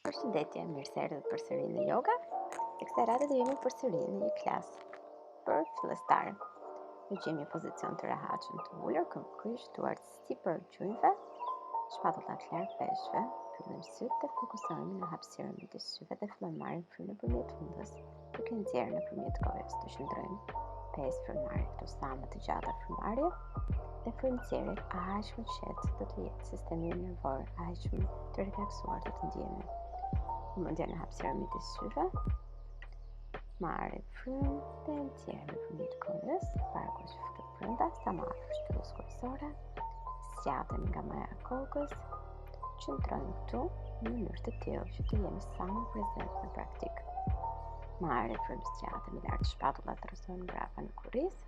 Përshëndetje, mirë se erdhët përsëri në yoga. E kësaj radhe do jemi përsëri në një klasë për fillestare. Do gjejmë një pozicion të rehatshëm të ulur, këmbë kryq, duart sipër gjunjëve, shpatullat larg peshqve, mbyllim sytë dhe fokusohemi në hapësirën midis syve dhe fillojmë marrim frym nëpërmjet fundës, duke nxjerrë nëpërmjet gojës. Të qëndrojmë 5 frymëmarrje këto sa më të gjata frymëmarrje dhe frymëzjerjet aq më qetë do të jetë sistemi nervor aq më të relaksuar do të ndjeni. Mundja në hapësirën midis syve, marrim frym dhe nxjerrim nëpërmjet gojës, barku që futet brenda sa më afër shtyllës kryesore, zgjatemi nga maja e kokës, qëndrojmë këtu në mënyrë të tillë që të jemi sa më prezent në praktikë. Marrim frym, zgjatemi lart shpatullat rrësohen mbrapa në kurrizë,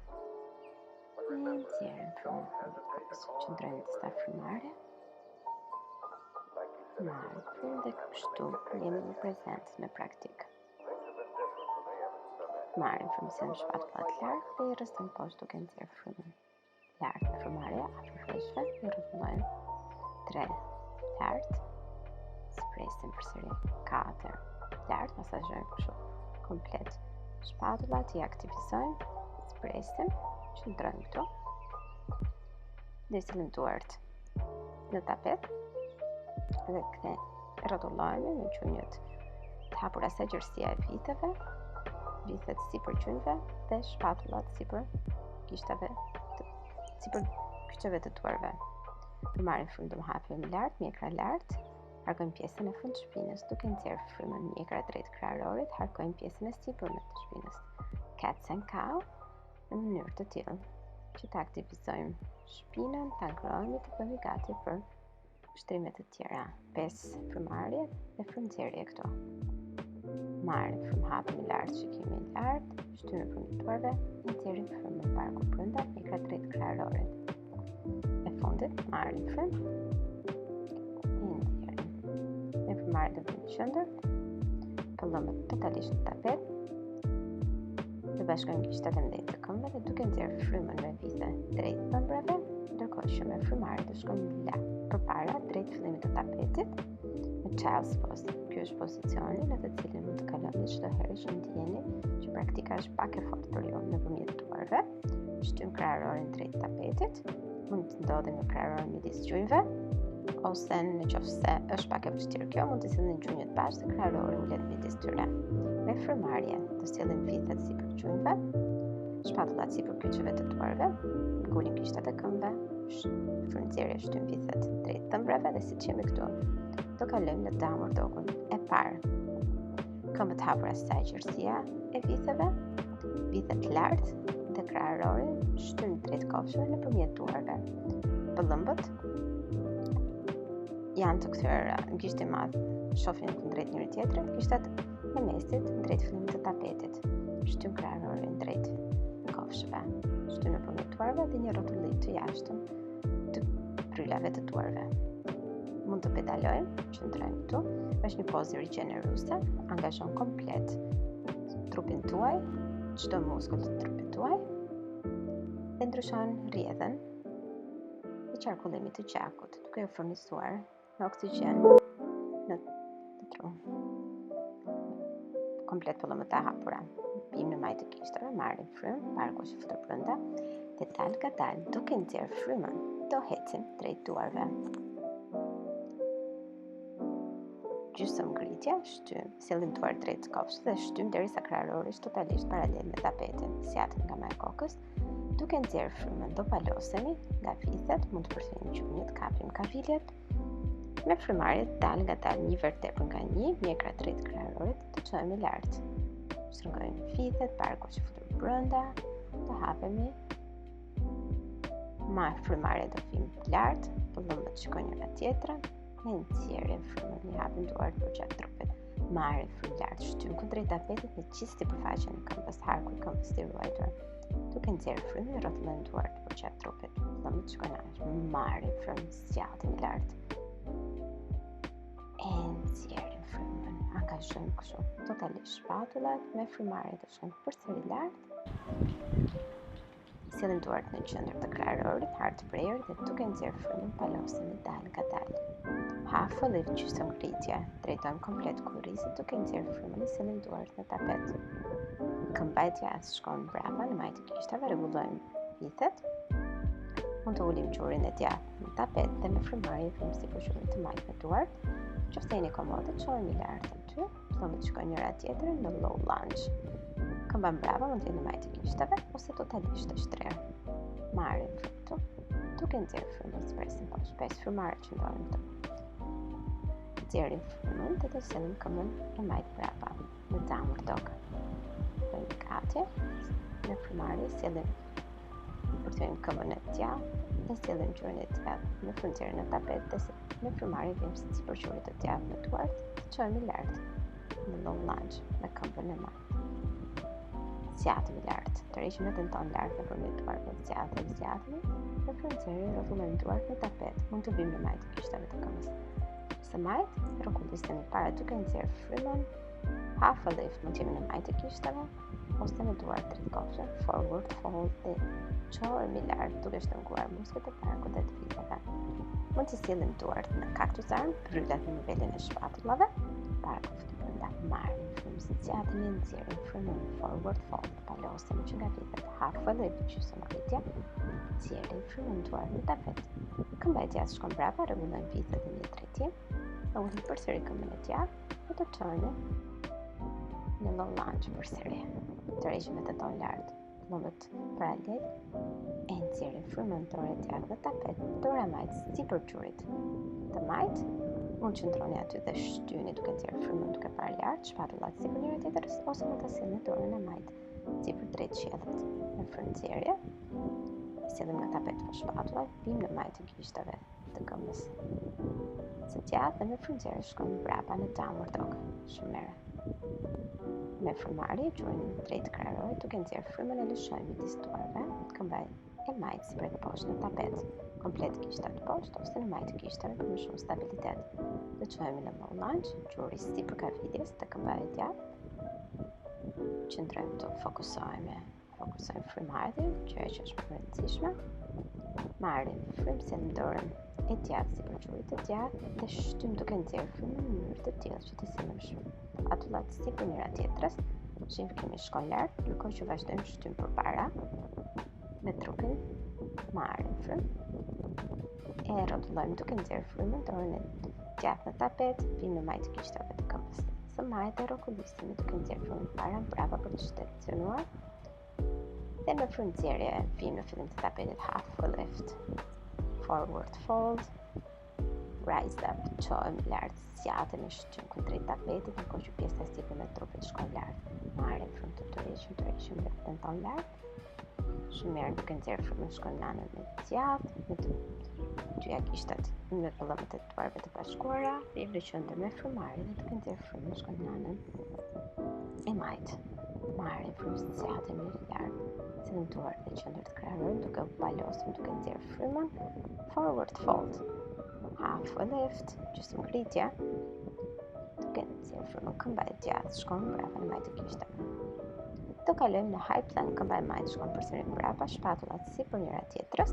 dhe nxjerrim frym nëpërmjet gojës, qëndrojmë disa frymëmarrje. Marrim frym dhe kështu jemi më prezent në praktikë. Marrim frym me shpatullat larg dhe I rrësojmë poshtë duke nxjerrë frymën. Lart në frymëmarrje, afër peshqve, I rrotulojmë 3 lart, spresim përsëri 4 lart, masazhojmë kështu komplet shpatullat, I aktivizojmë, spresim, qëndrojmë këtu. Dhe sillim duart në tapet dhe rrotullohemi me gjunjët të hapura sa gjerësia e vithet sipër gjunjëve dhe shpatullat sipër kishtave, sipër kyçeve të duarve. Të marrim frym, do hapim lart, mjekra lart, harkojmë pjesën e fund të shpinës, duke nxjerrë frymën, mjekra drejt kraharorit, harkojmë pjesën e sipërme të shpinës. Cats and cow në mënyrë të tillë që të aktivizojmë shpinën, ta ngrohemi, të bëhemi gati për shtrimet të tjera. 5 frymëmarrje dhe frymëzjerje këtu. Marrim frym, hapim lart që kemi lart, shtyjmë nëpërmjet duarve, nxjerrim frymën barku brenda, mjekra drejt kraharorit. E fundit, marrim frym, nxjerrim. Ne frymëmarrjet do të në qendër, pëllëmbët totalisht në tapet. Të bashkojmë gishtat e mëdhenj të këmbëve dhe duke nxjerrë frymën me vite drejt ëmbrave, ndërkohë që me frymëmarrje do shkojmë përpara drejt fillimit të tapetit në child's pose. Ky është pozicioni në të cilin mund të kaloni çdo herë që ndjeni që praktika është pak e fortë për ju. Nëpërmjet duarve, shtym kraharorin drejt tapetit, mund të ndodheni me kraharorin midis gjunjëve, ose nëse është pak e vështirë kjo, mund të sillni gjunjët bashkë dhe kraharori ulet midis tyre. Me frymëmarrje do sillim vithet sipër gjunjëve, shpatullat sipër kyçeve të duarve, ngulim gishtat e këmbëve, frymëzjerje shtym vithet drejt ëmbrave dhe siç jemi këtu, do kalojmë në downward dogun e parë. Këmbët hapura sa gjerësia e vitheve, vithet lart dhe kraharorin shtym drejt kofshëve nëpërmjet duarve. Pëllëmbët janë të kthyer në gishtin e madh, shohin kundrejt njëri tjetrit, gishtat e mesit drejt fillimit të tapetit. Shtym kraharorin drejt kofshëve, shtym nëpërmjet duarve dhe një rrotullim të jashtëm të brylave të duarve. Mund të pedalojmë, qëndrojmë këtu, është një pozë rigjeneruese, angazhon komplet trupin tuaj, çdo muskull të trupit tuaj, dhe ndryshon rrjedhën e qarkullimit të gjakut, duke u furnisuar me oksigjen në tru. Komplet pëllëmbët e hapura. Bim në majtë të kishtave, marrim frym, barku që futet brenda, dhe dal nga dal, duke nxjerrë frymën, do ecim drejt duarve. Gjysmë ngritje, shtym, sillim duart drejt kofshës dhe shtym derisa kraharori është totalisht paralel me tapetin. Zgjatem nga maja e kokës, duke nxjerrë frymën, do palosemi nga vithet, mund të përthyejmë gjunjët, kapim kaviljet. Me frymëmarrje dal nga dal një ver tepër nga një, mjekra drejt kraharorit, të çohemi lart. Shtrëngojmë vithet, barku që futet brenda, të hapemi. Me frymëmarrje do vim lart, pëllëmbët shkojnë njëra tjetrën. Me nxjerrim frymën, I hapim duart përgjatë trupit. Marrim frym lart, shtym kundrejt tapetit me gjithë sipërfaqen e këmbës, harku I këmbës I ruajtur. Duke nxjerrë frymën, rrotullojmë duart përgjatë trupit. Pëllëmbët shkojnë ashtu. Marrim frym, zgjatemi lart. E nxjerrim frymën, angazhojmë kështu totalisht shpatullat, me frymëmarrje të shkojmë përsëri lart. Sillim duart në qendër të kraharorit, hartë prerë dhe duke nxjerrë frymën, palosemi dal nga dal. half a lift gjysmë ngritje. Drejtojmë komplet kurrizit duke nxjerrë frymën e sillim duart në tapet. Këmba e djathtë shkon brapa në majtë e gishtave, rregullojmë vithet. Mund të ulim gjurin e djathtë në tapet dhe me frymëmarrje vim sipërgjurin të majtë me duart. Qoftë jeni komode, çohemi lart aty, plumët shkojnë njëra tjetrën në low lunge. Këmba mbrapa mund të jenë në majtë e gishtave ose totalisht të shtrerë. Marrim frymë duke nxjerrë frymën, spresim poshtë, 5 frymarrje që ndodhin këtu. Nxjerrim frymën dhe të sillim këmbën e majtë brapa në downward dog. Bëjmë gati, në frymarrje sillim përkthejmë këmbën e djathtë dhe sillim gjurin e djathtë në frymëzierjen e tapet dhe në frymarrje vim sipërgjurit të djathtë me duart, çohemi lart në low lunge me këmbën e majtë. Zjatemi lart, tërheqim veten tonë lart nëpërmjet duarve, zjatemi dhe frymëzierje rrotullojmë duart në tapet, mund të vim në majtë e gishtave të këmbës. Së majtë, rrotullistemi para duke nxjerrë frymën, half a lift mund të jemi në majtë e gishtave ose me duart drejt kofshë, forward fold dhe çohemi lart duke shtrënguar muskujt e barkut dhe të viteve. Mund të sillim duart në cactus arm, bryllat në nivelin e shpatullave, barku brenda. Marrim frymën, zjatemi, nxjerrim frymën, forward fold, palosemi që nga vitet, half a lift gjysmë ngritje, nxjerrim frymën duart në tapet. Këmba e djathtë shkon brapa, rregullojmë vithet e një drejtim, dhe ulim përsëri këmbën e djathtë dhe të çohemi në low lunge përsëri. Tërheqim veten tonë lart, plumët paralel e nxjerrim frymën dorë e djathtë në tapet, dora e majtë sipër gjurit të majtë. Mund të qëndroni aty dhe shtyni duke nxjerrë frymën duke parë lart, shpatullat sipër njëra tjetrës ose mund ta sillni dorën e majtë sipër drejt qiellit. Në frymëzierje, sillim në tapet me shpatullat, vim në majtë e gishtave të këmbës. Së djathtë dhe me frymëzierje shkon brapa në downward dog. Shumë mirë. Me frymarrje, gjurin drejt krahëroj duke nxjerrë frymën e lëshojmë midis duarve, këmba e majtë sipër poshtë në tapet, komplet gishtat poshtë ose në majtë gishtave për më shumë stabilitet. Dhe çohemi në low lunge, gjuri sipër kavidjes të këmba e djathtë. Qëndrojmë të fokusojmë frymarrjen, gjë që është më e rëndësishme. Marrim frymë, sillim dorën e djathtë sipër gjurit të djathtë dhe shtym duke nxjerrë frymën në mënyrë të tillë që të sillim shpatullat sipër njëra tjetrës. Shihim kemi shkon lart, ndërkohë që vazhdojmë shtym përpara me trupin. Marrim frymë e rrotullojmë duke nxjerrë frymën, dorën e djathtë në tapet, vim në majtë gishtave të këmbës. Së majtë rrotullistemi duke nxjerrë frymën para brapa për të shtetësuar. Dhe me frymëzierje vim në fillim të tapetit, half a lift, forward fold, rise up, çohemi lart, zjatemi, shtymë drejt tapetit, ndërkohë që pjesa e sipërme e trupit shkon lart. Marrim frymë të tërheqim veten tonë lart. Shumë mirë, duke nxjerrë frymën shkon në anën e djathtë, me dyja gishtat në pëllëmët e duarve të bashkuara, vim në qendër me frymarrje dhe duke nxjerrë frymën shkon në anën e majtë. Marrim frymën, zjatemi lart, sillim duart në qendër të krahërojmë duke u palosur, duke nxjerrë frymën, forward fold, half a lift, gjysmë ngritje, duke nxjerrë frymën, këmba e djathtë shkon brapa në majtë gishtave. Do kalojmë në high plank, këmba e majtë shkon përsëri mbrapa, shpatullat sipër njëra tjetrës.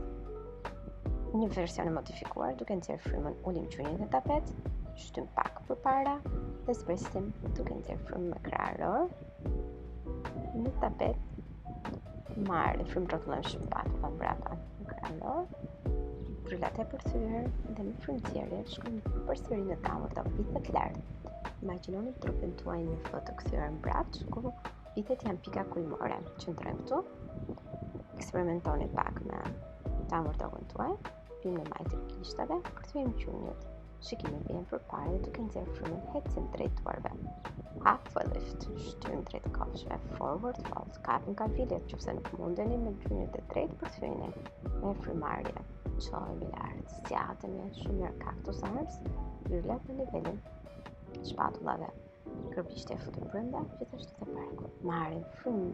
Një version e modifikuar, duke nxjerrë frymën, ulim gjurin në tapet, shtym pak përpara dhe spresim duke nxjerrë frymën me krahëror në tapet. Marrim frymë, rrotullojmë shpatullat brapa në krahëror, bryllat e përthyer dhe me frymëzierje shkojmë përsëri në downward dog, vithet lart. Imagjinoni trupin tuaj një fot të kthyer mbrapsht, ku vithet janë pika kulmore. Qëndrojmë këtu, eksperimentoni pak me downward dogun tuaj, vim në majtë e gishtave, përthyejmë gjunjët, shikimi vjen përpara duke nxjerrë frymën, hecim drejt duarve. Half a lift, shtym drejt kofshëve, forward fold, kapim kaviljet, nëse nuk mundeni me gjunjët e drejtë, përthyeni me frymarrje. Çohemi lart, zjatemi, shumë mirë, cactus arms, bryllat në nivelin shpatullave. Kërbishte e futur brenda, gjithashtu të barku. Marrim frymë,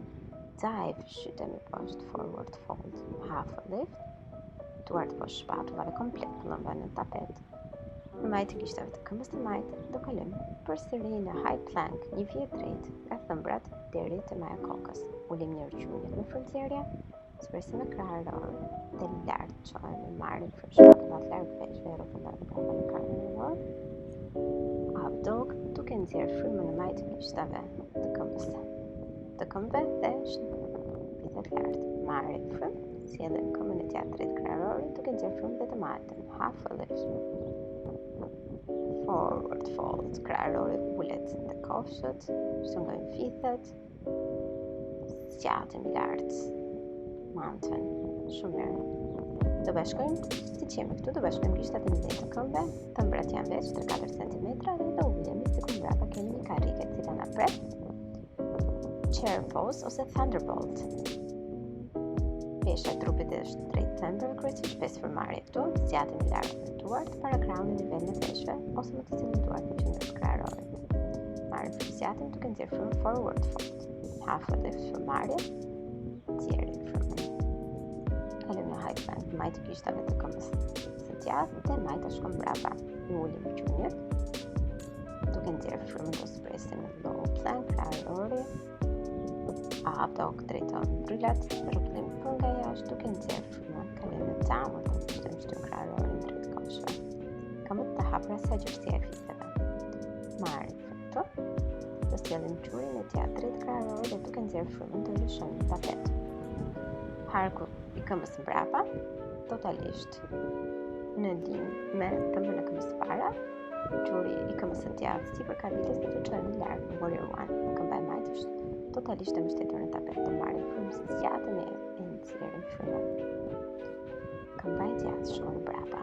dive, shtytemi poshtë, forward fold, half a lift, duart poshtë shpatullave, komplet pëllëmba në tapet. Në majtë gishtave të këmbës të majtë, do kalojmë përsëri në high plank, një vije drejt nga thëmbrat deri te maja kokës. Ulim një gjunjët me frymëzierje, spresim me krahëror dhe lart çohemi, marrim frymë, shpatë larg peshve, rrotullohen brapa në karmën e dorë. Up dog, duke nxjerrë frymën në majtë gyshtave të këmbës, të këmbëve dhe vithet lart. Marrë frymë, sjellin këmbën e gjatë drejt kraharorit, duke nxjerrë frymën dhe të majtën. Half a lift. Forward fold, krahërori ulet te kofshët, shëngojnë vithet, zgjatem lart mantën, shumë mirë. Do bashkojmë, siç jemi këtu, do bashkojmë gishtat e mbledhura të këmbëve, tëmbrat janë veç 3-4 cm dhe do ulemi sikur mbrapa kemi një karrige e cila na pret. Chair pose ose thunderbolt. Pesha e trupit është drejt tëmbërve kryesisht 5 frymëmarrje këtu, zgjatem lart me duart para krahun në nivelin e peshëve ose më të cilin duart në qendër të kraharorit. Marrim zgjatem duke nxjerrë frymën forward fold. Half a lift frymëmarrje, nxjerrim frymën. Kalojmë në high plank, majtë gishtave të këmbës së gjatë dhe majta shkon mbrapa. I ulim qunjët, duke nxjerrë frymën do spresim në low plank, krahërori. Up dog, drejton bryllat, rrotullim për nga jashtë duke nxjerrë frymën. Kalojmë në downward dog, shtym kraharorin drejt kofshëve. Këmbët të hapura sa gjërësia e fiteve. Marrim frymën, do sjellim qurin e gjatë drejt kraharorit dhe duke nxjerrë frymën do lëshojmë në tapet. Harku i këmbës mbrapa, totalisht në linjë me tëmbën e këmbës para, quri i këmbës së djathtë sipër kavilës dhe të çojmë larg në warrior one. Këmba e majtë është totalisht e mbështetur në tapet. Të marrim frymën, zgjatem e nxjerrim frymën. Këmba e djathtë shkon mbrapa.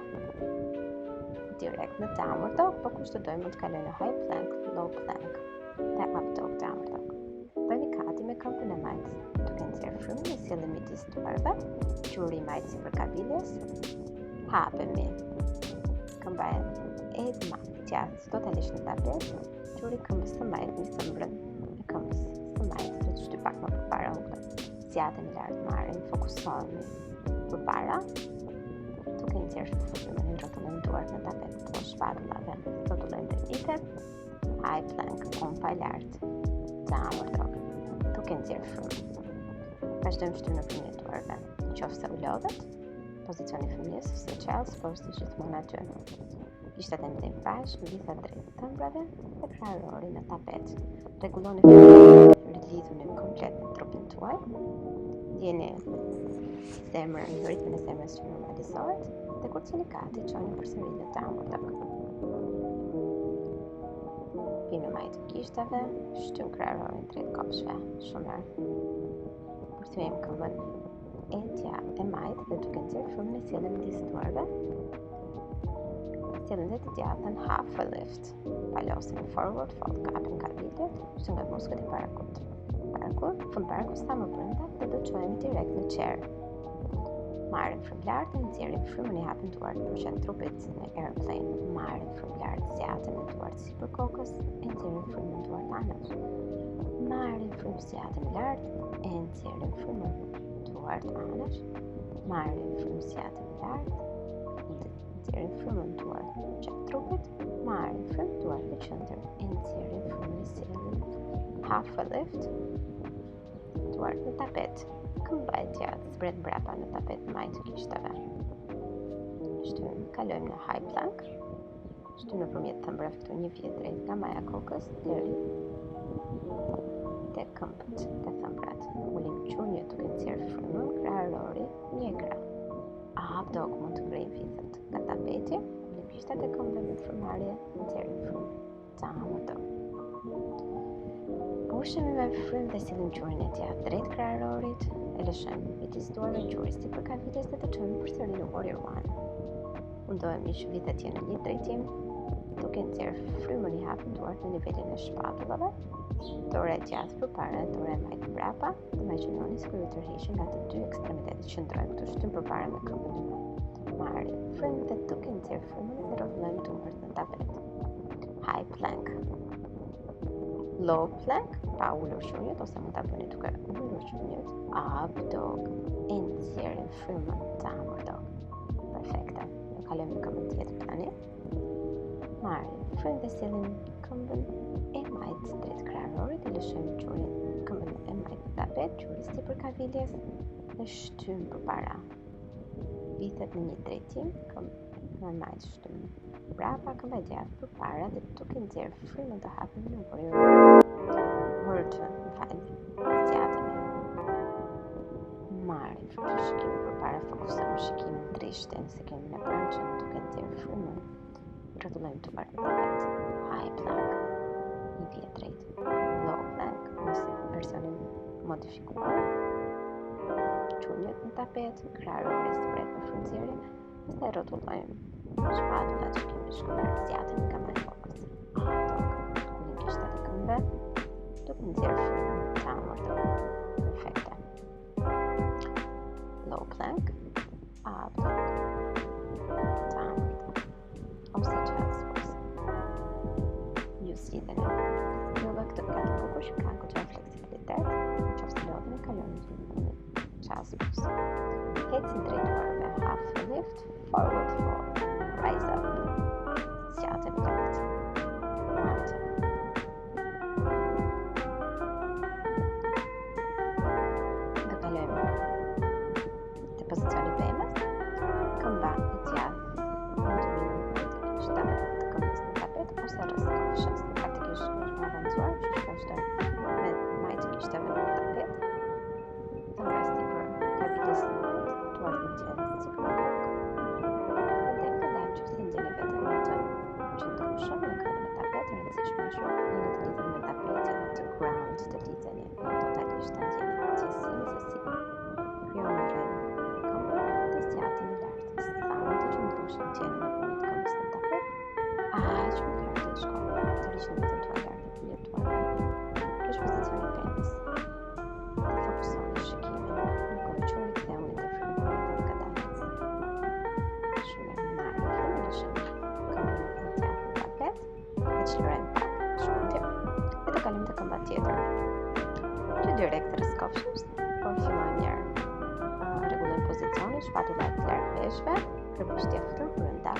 Direkt në downward dog, po kushtodojmë mund të kalojë në high plank, low plank dhe up dog, downward dog. Bëjmë kati me këmbën e majtë, duke nxjerrë frymën e sjellim midis duarve, quri i majtë sipër kavilës, hapemi. Këmba e gjathtë totalisht në tapet, quri i këmbës së majtë në thëmbrën e këmbës së majtë, do të shtyp pak më përpara ungët. Zgjatemi lart, marrim, fokusohemi përpara, duke nxjerrë frymën e rrotullojmë duart në tapet, po shpatullave, rrotullojmë të vitet, high plank, kompa e lartë, downward dog, duke nxjerrë frymën. Vazhdojmë shtyrë në fëmijë duarve, nëse u lodhet, pozicioni i fëmijës ose child's pose është gjithmonë aty. Gishtat e mbledh bashkë, vithat drejt tëmbrave dhe krahërori në tapet. Rregulloni lidhurin komplet në trupin tuaj. Ndjeni zemrën në ritmin e zemrës që normalizohet dhe kur cili gati çoni përsëri në downward dog. Pinë në majtë gishtave, shtym kraharorin drejt kofshëve. Shumë mirë. Përthyejmë këmbën e majtë dhe duke nxjerrë frymën e sjellim midis duarve. Sjellim dhe të djathtën half a lift. Palosim forward fold, kapim kaviljet, shtyngojmë muskujt e parakut. Fund parakut sa më brenda dhe do çojmë direkt në chair. Marrim frymë lart, nxjerrim frymën, i hapim duart përqendër trupit në airplane. Marrim frymë lart, zgjatem me duart sipër kokës, nxjerrim frymën në duart anash. Marrim frymë, zgjatem lart, nxjerrim frymën duart anash. Marrim frymë, zgjatem lart, nxjerrim frymën duart përqendër trupit. Marrim frymë duart në qendër, nxjerrim frymën, sjellim half a lift, duart në tapet. Këmba e gjatë zbret mbrapa në tapet majtë gishtave. Shtym, kalojmë në high plank. Shtym nëpërmjet thëmbrave këtu një vjet drejt nga maja kokës deri te këmbët te thëmbrat. Ulim qunjët duke nxjerrë frymën, krahërori, një krah. Up dog, mund të ngrejmë vithet nga tapeti, ulim gishtat e këmbëve me frymëmarrje, nxjerrim frymën. Downward dog. Pushemi me frymë dhe sjellim qurin e gjatë drejt kraharorit, e lëshojmë midis duarve quri sipër kavilës dhe të çojmë përsëri në warrior one. Mundohemi që vithet jenë në një drejtim, duke nxjerrë frymën, i hapim duart në nivelin e shpatullave, dora e gjatë përpara, dora e majtë mbrapa, dhe imagjinoni sikur ju tërhiqen nga të dy ekstremitetet. Qëndrojmë këtu shtym përpara me këmbën e majtë. Marrim frymën dhe duke nxjerrë frymën dhe rrotullojmë duart në tapet. High plank. Low plank, pa ulur qunjët, ose mund ta bëni duke ulur qunjët. Up dog, nxjerrim frymën, downward dog. Perfekte. Ne kalojmë në këmbën tjetër tani. Marrim frymën dhe sjellim këmbën e majtë drejt kraharorit dhe lëshojmë qurin, këmbën e majtë në tapet, quri sipër kaviljes dhe shtym përpara. Vithet në një drejtim, me majtë shtymë brapa, këmba e djathtë përpara dhe duke nxjerrë frymën të hapim në zgjatemi. Marrim shikimin përpara, fokusojmë shikimin drishte, se kemi në pranë që duke nxjerrë frymën, rrotullojmë tuaj në tapet. High plank, i vjet drejt. Low plank, ose versionin modifikuar. Qënët në tapet, krahërori sipër me frymëzierje, pastaj rrotullojmë shpatullat që kemi shkruar, zgjatemi nga më kokës. Ulim gishtat e këmbëve, duke nxjerrë frymën downward dog. Perfekte. Low plank, up dog, downward dog, ose child's pose. Ju sidheni. Në këtë katë bukur që ka këtë fleksibilitet, nëse lodhën e kalojmë në child's pose. Eci drejtuarve, half lift, forward fold, rise up, zgjatemi lart, mountain. Dhe kalojmë te pozicioni pemës, këmba e djathtë mund të vinë gishtat të këmbës në tapet ose rreth kofshës. Praktikisht më avancuar që vazhdojmë me majtë gishtave në tapet, të rasti për kavites në majtë, tuaj në qenë si për kokë. Dhe këndajmë që si ndjene vetëm në të qëndrushëm në këmbën e tapet, rëndësishme shumë një të lidhur me tapetin, të ground të lidheni, totalisht të ndjeni qësi se si kryoni rrën këmbën dhe zgjatemi lart. Sa më të qëndrushëm t'jeni në përmjet këmbës në tapet, aq më lart të shkojnë, të rishën vetëm tuaj lart në përmjet tuaj. Kjo është pozicioni pemës. Fokusoni shikimin në kohë që rikthehuni te frymëmarrja dhe kadalja. Shumë marrim frymën në shëndër, këmbën e djathtë në tapet, e çlirojmë pak, shkurtim, dhe të kalojmë te këmba tjetër. Që direkt rreth kofshës, por fillojmë mirë. Rregullojmë pozicionin, shpatullat larg peshëve, kërbishtja futur brenda.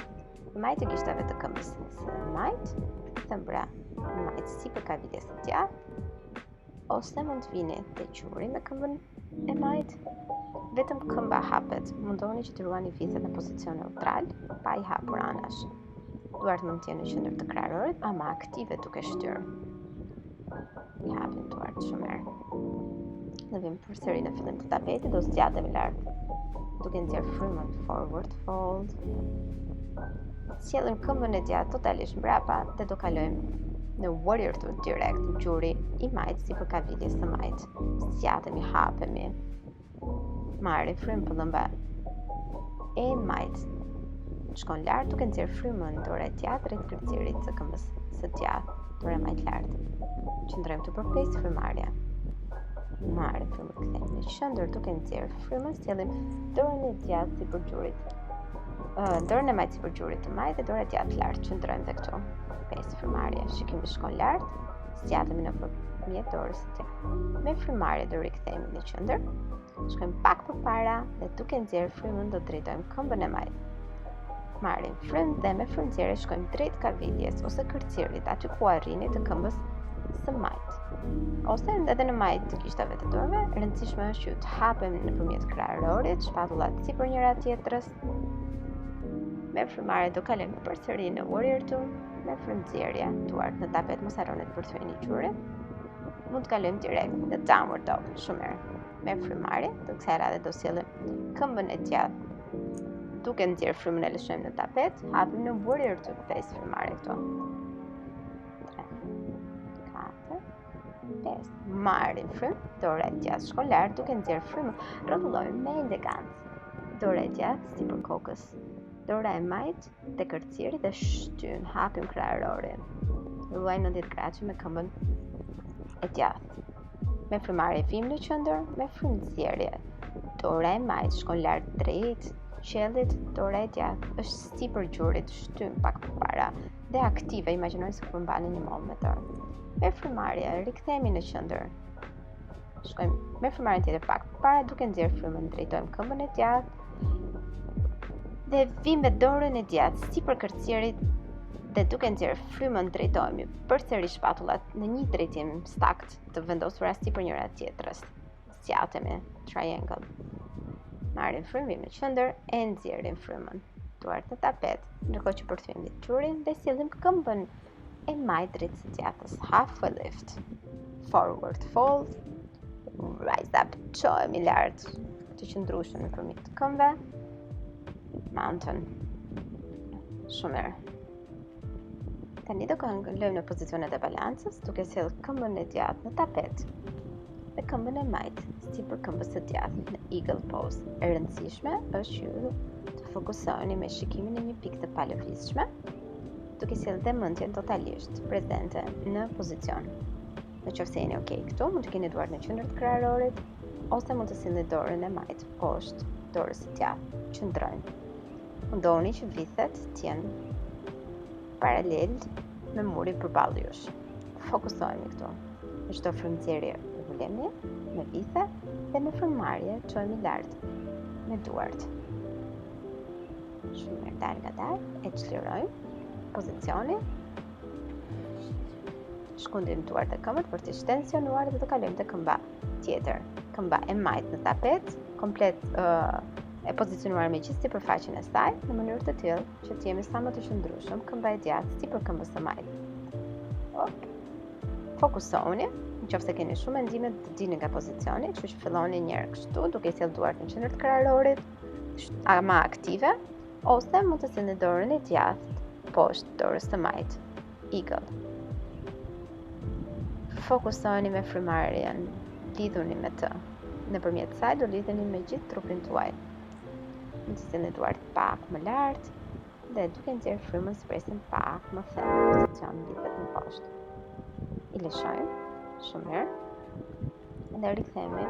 Majtë gishtave të këmbës së majtë, thëmbra majtë sipër kavitjes së djathtë, ose mund të vini te quri me këmbën e majtë, vetëm këmba hapet. Mundoni që të ruani vithet në pozicion neutral, pa i hapur anash. Duart mund të jenë në qendër të krahërorit, ama aktive duke shtyrë. I hapim duart shumë mirë. Dhe vim përsëri në fillim të tapetit, do zgjatemi lart, duke nxjerrë frymën forward fold. Sjellim këmbën e djathtë totalisht mbrapa dhe do kalojmë në warrior two direkt, gjuri i majtë sipër kavitjes së majtë. Zgjatemi, hapemi. Marrim frymë pëllëmba e majtë. Shkon lart duke nxjerrë frymën dora e djathtë drejt kërcirit së këmbës së djathtë, dora e majtë lart. Qëndrojmë të përpjesë frymëmarrja. Marrim frymën, kthejmë në qendër duke nxjerrë frymën, sjellim dorën e djathtë sipër gjurit. Dorën e majtë sipër gjurit të majtë dhe dora e djathtë lart. Qëndrojmë dhe këtu. Pesë frymëmarrje, shikimi shkon lart, zgjatemi në përmjet dorës së djathtë. Me frymëmarrje do rikthehemi në qendër, shkojmë pak përpara dhe duke nxjerrë frymën do drejtojmë këmbën e majtë. Marrim frymë dhe me frymëzierje shkojmë drejt kavitjes ose kërcirit, aty ku arrini të këmbës së majtë. Ose edhe në majtë të gishtave të dorëve, rëndësishme është që të hapem nëpërmjet krahërorit, shpatullat sipër njëra tjetrës. Me frymëmarrje do kalojmë përsëri në warrior two. Me frymëzierje, duart në tapet, mos harroni të përthyeni gjurin. Mund të kalojmë direkt në downward dog, shumë mirë. Me frymëmarrje, të kësaj radhe do sjellim këmbën e djathtë. Duke nxjerrë frymën e lëshojmë në tapet, hapim në warrior two, 5 frymëmarrje këtu. 3, 4, 5. Marrim frymë, dora e djathtë shkon lart duke nxjerrë frymën, rrotullojmë me elegancë. Dora e djathtë sipër kokës. Dora e majtë te kërciri dhe shtyn, hapim krahërorin. Ruaj 90 gradë me këmbën e djathtë. Me frymëmarrje vim në qendër, me frymëzierje. Dora e majtë shkon lart drejt qellit, dora e djathtë është sipër gjurit, shtyn pak përpara dhe aktive, imagjinoni se përmbani një mollë me dorë. Me frymëmarrje rikthehemi në qendër. Shkojmë me frymëmarrjen tjetër pak përpara duke nxjerrë frymën, drejtojmë këmbën e djathtë. Dhe vim me dorën e djathtë sipër kërcirit dhe duke nxjerrë frymën drejtohemi përsëri shpatullat në një drejtim stakt të vendosura sipër njëra tjetrës. Zgjatemi, triangle. Marrim frymën në qendër e nxjerrim frymën. duart në tapet, ndërkohë që përthyem lëkçurin dhe sillim këmbën e majt drejt së djathtas. Half a lift, forward fold, rise up, çohemi lart, të qëndrueshëm nëpërmjet këmbëve, mountain. Shumë mirë. Tani do kalojmë në pozicionet e balancës, duke sjellë këmbën e djathtë në tapet dhe këmbën e majt sipër këmbës së djathtë në eagle pose. E rëndësishme është që të fokusoheni me shikimin e një pikë të palëvizshme, duke sjellë dhe mendjen totalisht prezente në pozicion. Në qoftë se jeni okay këtu, mund të keni duart në qendër të kraharorit ose mund të sillni dorën e majt poshtë dorës së djathtë. Qëndrojnë. Mundoni që vithet të jenë paralel me muri përballë jush. Fokusohemi këtu. Në çdo frymëzjerje ulemi me vithe dhe me frymëmarrje çohemi lart me duart. Shumë mirë, dal nga dal, e çlirojmë pozicionin. Shkundim duart e këmbët për të shtensionuar dhe të kalojmë te këmba tjetër. Këmba e majt në tapet, komplet e pozicionuar me gjithë sipërfaqen e saj në mënyrë të tillë që të jemi sa më të qëndrueshëm, këmba e djathtë sipër këmbës së majt. Fokusohuni, nëse keni shumë mendime të dilni nga pozicioni, kështu që filloni një herë kështu, duke sjellë duart në qendër të kraharorit, ama aktive, ose mund të sillni dorën e djathtë poshtë dorës së majt. Eagle. Fokusoheni me frymëmarrjen, lidhuni me të. Nëpërmjet saj do lidheni me gjithë trupin tuaj. Mund të sillni duart pak më lart dhe duke nxjerrë frymën spresin pak më thellë në pozicion lidhet në poshtë. I lëshojmë, shumë mirë, dhe rikthehemi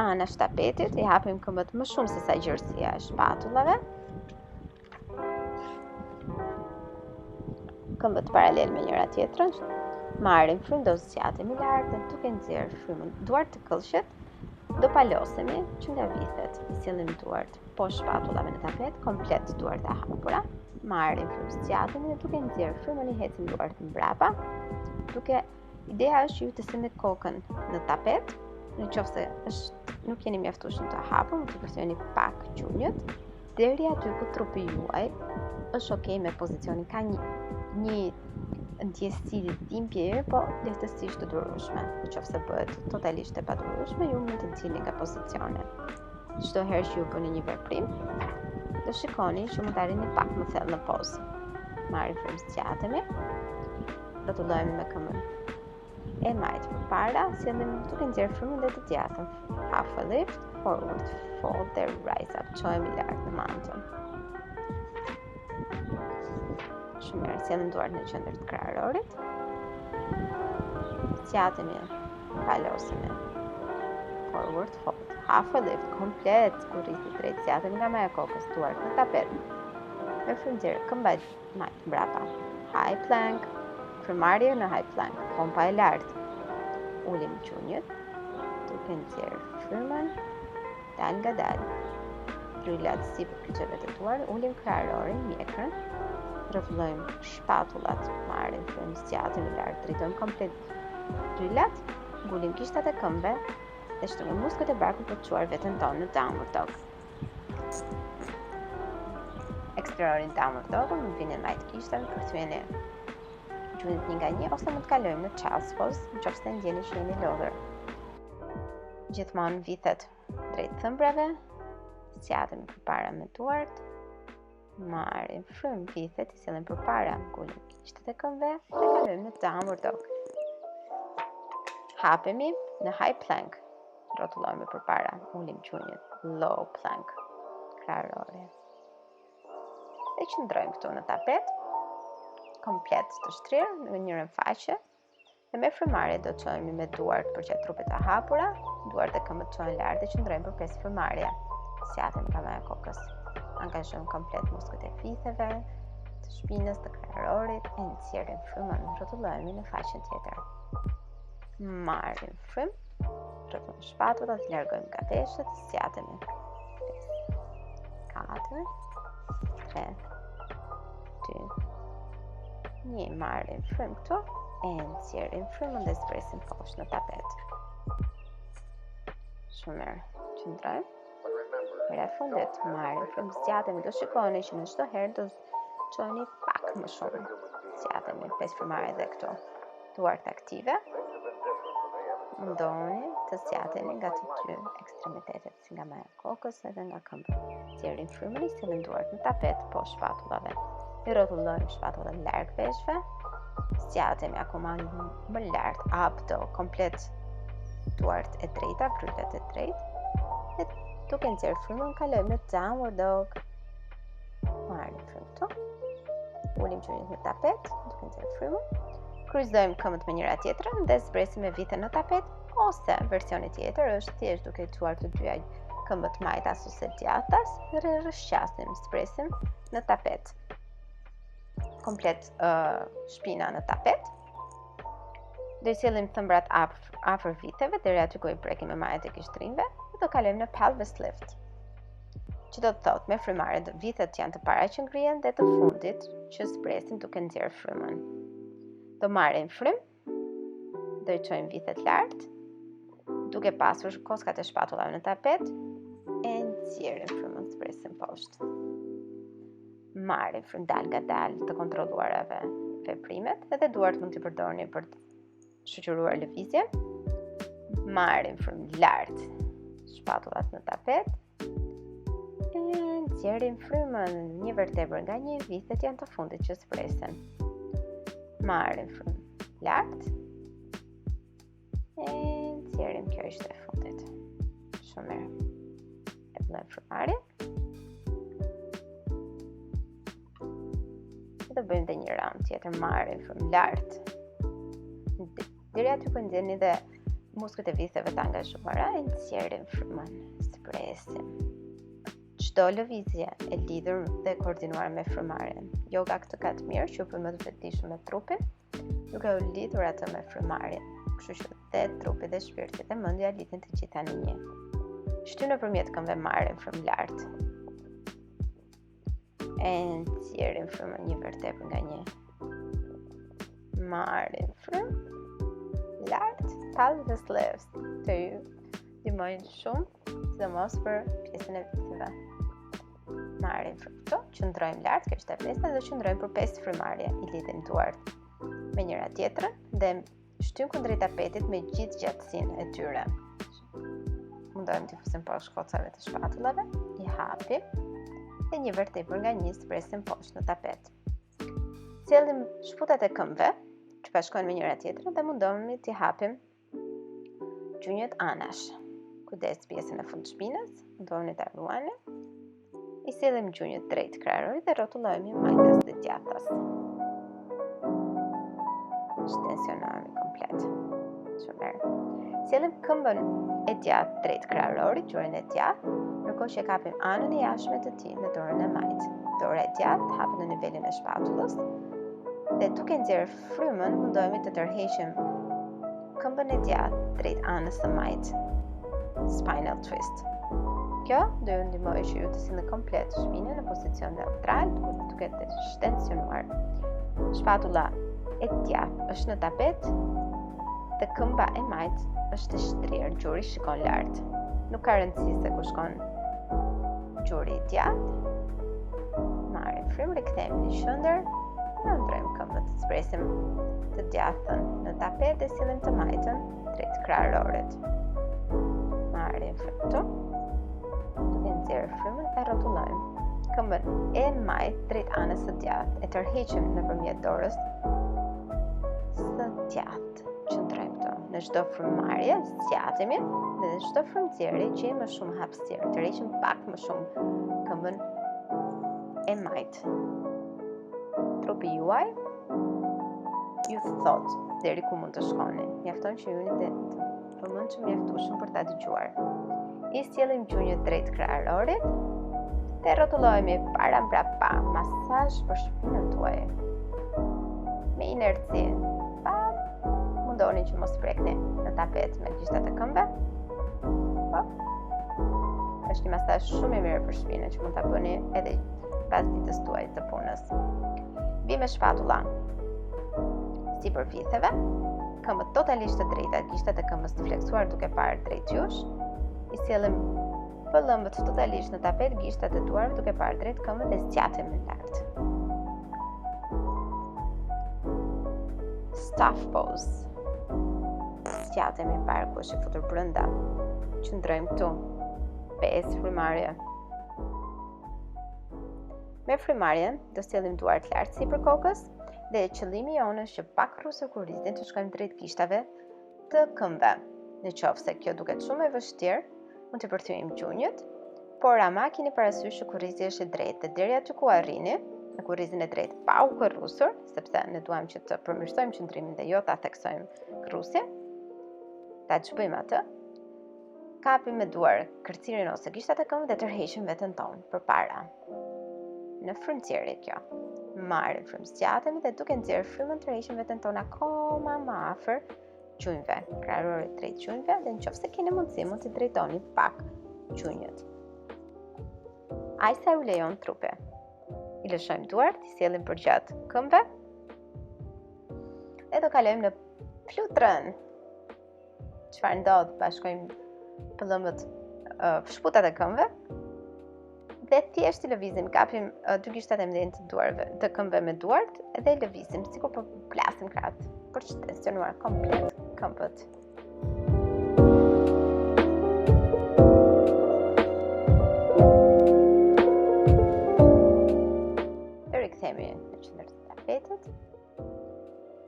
anash tapetit, i hapim këmbët më shumë se sa gjërësia e shpatullave, këmbët paralel me njëra tjetrën, marrim frymë, do zgjatemi lart dhe duke nxjerrë frymën duart të këllshit, do palosemi që nga vithet, i sillim duart poshtë shpatullave në tapet, komplet duart e hapura. Marrim frymë, zgjatemi dhe duke nxjerrë frymën i hecim duart mbrapa. Ideja është që ju të sillni kokën në tapet, nëse nuk jeni mjaftueshëm të hapur, mund të përthyeni pak qunjët, deri aty ku trupi juaj është okay me pozicionin, ka një ndjesi dhimbje, po lehtësisht të durueshme. Nëse bëhet totalisht e padurueshme, ju mund të dilni nga pozicioni. Çdo herë që ju bëni një veprim, do shikoni që mund të arrini pak më thellë në pozë. Marrim frymë, zgjatemi, rrotullohemi me këmbën e majt përpara, sillim duke nxjerrë frymën dhe të djathtën. Half a lift, forward fold dhe rise up, çohemi lart në mountain. Shumë mirë, sillim duart në qendër të kraharorit. Zgjatemi, palosemi. Forward fold. Half a lift, komplet, kurriti drejt, zgjatemi nga maja kokës, duart në tapet. Me frymëzjerje, këmba e majt mbrapa. High plank, frymëmarrje në high plank, pompa e lartë. Ulim qunjët, duke nxjerrë frymën, dal nga dal. Drylat sipër kyçeve të duar, ulim kraharorin, mjekrën. Rrotullojmë shpatullat, marrim frymë, zgjatemi lart, drejtojmë komplet drylat, ngulim gishtat e këmbëve. Dhe shtrëngojmë muskujt e barkut për të çuar veten tonë në downward dog. Eksplorin downward dog, mund vini majt kishtave, përthyeni gjunjët një nga një, ose mund të kalojmë në child's pose, nëse ndjeni që jeni lodhur. Gjithmonë vithet drejt thëmbrave, zgjatemi përpara me duart, marrim frymë, vithet, i sillim përpara, ngulim gishtat e këmbëve dhe kalojmë në downward dog. Hapemi në high plank. Rrotullohemi përpara, ulim qunjët, low plank, kraharorje. Dhe qëndrojmë këtu në tapet, komplet të shtrirë në njërën faqe, dhe me frymëmarrje do të çohemi me duart përqet trupit të hapura, duart e këmbët çohen lart dhe qëndrojmë për 5 frymëmarrje. Zgjatemi nga maja kokës, angazhojmë komplet muskujt e fitheve, të shpinës, të kraharorit, e nxjerrim frymën, rrotullohemi në faqen tjetër. Marrim frymë, rrotullohemi shpatullat, largojmë nga veshët, zgjatemi. 4, 3, 2, 1, marrim frymë këtu, e nxjerrim frymën dhe zpresim poshtë në tapet. Shumë mirë, qëndrojmë. Hera e fundit, marrim frymë, zgjatemi, do shikoni që në çdo herë do çoni pak më shumë. Zgjatemi 5 frymarrje dhe këtu. Duart aktive. Mundoni të zgjateni nga të dy ekstremitetet, si nga maja kokës edhe nga këmbë. Nxjerrim frymën, i sillim duart në tapet poshtë shpatullave. I rrotullojmë shpatullat larg veshëve. Zgjatemi akoma më lart, abdo, komplet duart e drejta, bryllet e drejtë. Dhe duke nxjerrë frymën, kalojmë në downward dog. Marrim frymë këtu. Ulim gjunjët në tapet, duke nxjerrë frymën. Kryqëzojmë këmbët me njëra tjetrën dhe zbresim me vite në tapet, ose versioni tjetër është thjesht duke çuar të dyja këmbët majtas ose djathtas dhe rrëshqasim, zbresim në tapet. Komplet shpina në tapet. Do i sillim thëmbrat afër viteve deri aty ku i prekim me majat e kishtrinjve dhe do kalojmë në pelvis lift. Që do të thotë me frymarrje vitet janë të para që ngrihen dhe të fundit që zbresim duke nxjerrë frymën. Do marrim frymë, do i çojmë vitet lart, duke pasur koskat e shpatullave në tapet, e nxjerrim frymën, zbresim poshtë. Marrim frymë dal nga dal të kontrolluarave veprimet, edhe duart mund t'i përdorni për të shoqëruar lëvizje. Marrim frymë lart, shpatullat në tapet, e nxjerrim frymën, një vertebër nga një, vitet janë të fundit që zbresen. Marrim frymë lart, e nxjerrim, kjo ishte e fundit. Shumë mirë. E bëjmë frymarrjen. Do bëjmë edhe një round tjetër, marrim frymë lart. Deri aty ku ndjeni dhe muskujt e vitheve të angazhuara, e nxjerrim frymën, zbresim. Çdo lëvizje e lidhur dhe koordinuar me frymarrjen. Yoga këtë ka të mirë, që më të vetdijshëm me trupin, duke u lidhur atë me frymarrjen. Kështu që dhe trupi dhe shpirti dhe mendja lidhen të gjitha në një. Shty nëpërmjet këmbëve marrim frymë lart. E nxjerrim frymën një vertebër nga një. Marrim frymë lart, pelvis lift. Të ju ndihmojnë shumë, sidomos për pjesën e viteve. Marrim frymë këtu, qëndrojmë lart, kjo është e pesta, dhe qëndrojmë për 5 frymarrje. I lidhim duart me njëra tjetrën dhe shtym kundrejt tapetit me gjithë gjatësinë e tyre. Mundohemi të fusim poshtë shkocave të shpatullave, i hapim dhe një vertebër nga një zbresim poshtë në tapet. Sjellim shputat e këmbëve, që bashkojnë me njëra tjetrën dhe mundohemi t'i hapim gjunjët anash. Kujdes pjesën e fund shpinës, mundohemi ta ruani. I sjellim gjunjët drejt krahërori dhe rrotullojmë majtas dhe djathtas. Tensionohemi komplet. Shumë mirë. Sjellim këmbën e djathtë drejt kraharorit, gjurin e djathtë, ndërkohë që kapim anën e jashtme të tij në dorën e majt. Dora e djathtë hapet në nivelin e shpatullës dhe duke nxjerrë frymën, mundohemi të tërheqim këmbën e djathtë drejt anës së majt. Spinal twist. Kjo do ju ndihmojë që ju të sillni komplet shpinën në pozicion neutral, duke të shtensionuar. Shpatulla e djathtë është në tapet dhe këmba e majt është e shtrirë, gjuri shikon lart. Nuk ka rëndësi se ku shkon gjuri i djathtë. Marrim frymë, rikthehemi në qendër dhe ndrojmë këmbët. Zbresim të djathtën në tapet dhe sillim të majtën drejt kraharorit. Marrim frymë këtu, duke nxjerrë frymën e rrotullojmë këmbën e majt drejt anës së djathtë, e tërheqim nëpërmjet dorës së djathtë. Qëndrojmë këtu. Në çdo frymarrje zgjatemi dhe në çdo frymëzjerje gjejmë më shumë hapësirë. Tërheqim pak më shumë këmbën e majt. Trupi juaj ju thot deri ku mund të shkoni. Mjafton që jeni të vëmendshëm mjaftueshëm për ta dëgjuar. I sjellim gjunjët drejt kraharorit dhe rrotullohemi para mbrapa, masazh për shpinën tuaj. Me inerci, mundoni që mos prekni në tapet me gishtat e këmbëve. Është një masazh shumë i mirë për shpinën që mund ta bëni edhe pas ditës tuaj të punës. Vi me shpatulla sipër vitheve, këmbët totalisht të drejta, gishtat e këmbës të fleksuar duke parë drejt jush. I sjellim Pëllëmbët totalisht në tapet, gishtat e duarve duke parë drejt këmbëve dhe zgjatemi lart. Staff pose. Zgjatemi parë ku është futur brenda. Qëndrojmë këtu. 5 frymëmarrje. Me frymëmarrjen do sjellim duart lart sipër kokës dhe qëllimi jonë është që pak rrusë kurrizin të shkojmë drejt gishtave të këmbëve. Në qoftë se kjo duket shumë e vështirë, mund të përthyejmë gjunjët, por ama keni parasysh që kurrizi është i drejtë dhe deri aty ku arrini, në kurrizin e drejtë pa u kërrusur, sepse ne duam që të përmirësojmë qëndrimin dhe jo ta theksojmë kërrusjen. Ta çbëjmë atë. Kapim me duar kërcirin ose gishtat e këmbëve dhe tërheqim veten tonë përpara. Në frymëtyrje kjo. Marrim frymë, zgjatemi dhe duke nxjerrë frymën tërheqim veten tonë akoma më afër gjunjëve, kraharorit drejt gjunjëve dhe nëse keni mundësi mund të drejtoni pak gjunjët. Aq sa u lejon trupi. I lëshojmë duart, i sjellim përgjatë këmbëve. Dhe do kalojmë në flutrën. Çfarë ndodh? Bashkojmë pëllëmbët, shputat e këmbëve dhe thjesht i lëvizim, kapim dy gishtat e mëdhenj të duarve, të këmbëve me duart dhe i lëvizim sikur po plasim krahët për të tensionuar komplet këmbët. E rikthehemi në qendër të tapetit.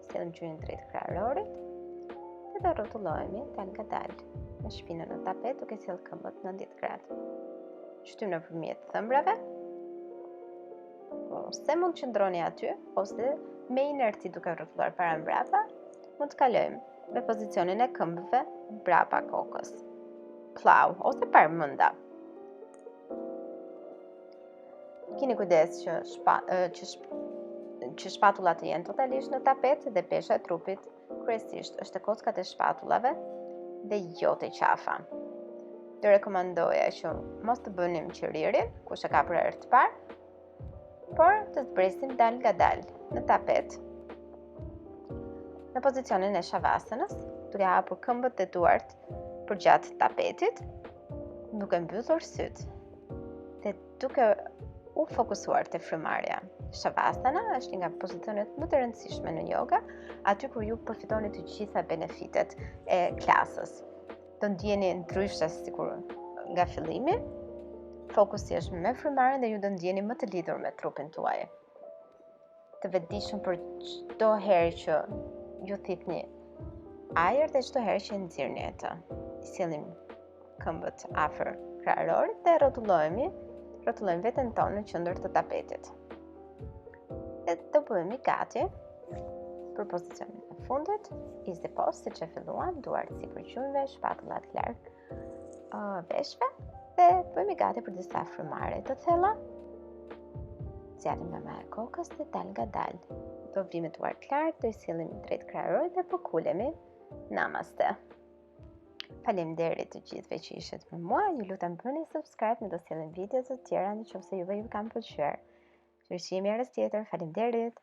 Sjellim gjunjën drejt kraharorit dhe do rrotullohemi ngadalë me shpinën në tapet duke sjellë këmbët 90 gradë. Shtymë nëpërmjet thëmbrave, ose mund të qëndroni aty, ose me inerci duke rrotulluar para mbrapa, mund të kalojmë me pozicionin e këmbëve brapa kokës. Plow ose parë. Keni kujdes që shpatullat të jenë totalisht në tapet dhe pesha e trupit kryesisht është e kockat e shpatullave dhe jo të qafa. Të rekomandoja që mos të bënim qiririn, kush e ka për herë të parë, por të zbresim dal nga dal në tapet. Në pozicionin e shavasënës, duke hapur këmbët dhe duart përgjatë tapetit, duke mbyllur syt dhe duke u fokusuar te frymëmarrja. Shavasana është nga pozicionet më të rëndësishme në yoga, aty ku ju përfitoni të gjitha benefitet e klasës. Do ndjeni ndryshe sikur nga fillimi. Fokusi është me frymëmarrjen dhe ju do ndjeni më të lidhur me trupin tuaj. Të vetdijshëm për çdo herë që ju thithni ajër dhe çdo herë që nxirrni atë. Sjellim këmbët afër kraharorit dhe rrotullojmë veten tonë në qendër të tapetit. Dhe do bëhemi gati për pozicionin e fundit, easy pose, siç e filluam, duart sipër gjunjëve, shpatullat larg veshve dhe bëhemi gati për disa frymëmarrje të thella. Zgjatim me kokës dhe dal nga dal. Do vim me duart larg, do i sjellim drejt kraharorit dhe po kulemi. Namaste. Faleminderit të gjithëve që ishit me mua. Ju lutem bëni subscribe, ne do sjellim video të tjera nëse juve ju kanë pëlqyer. Përqafime herës tjetër. Faleminderit.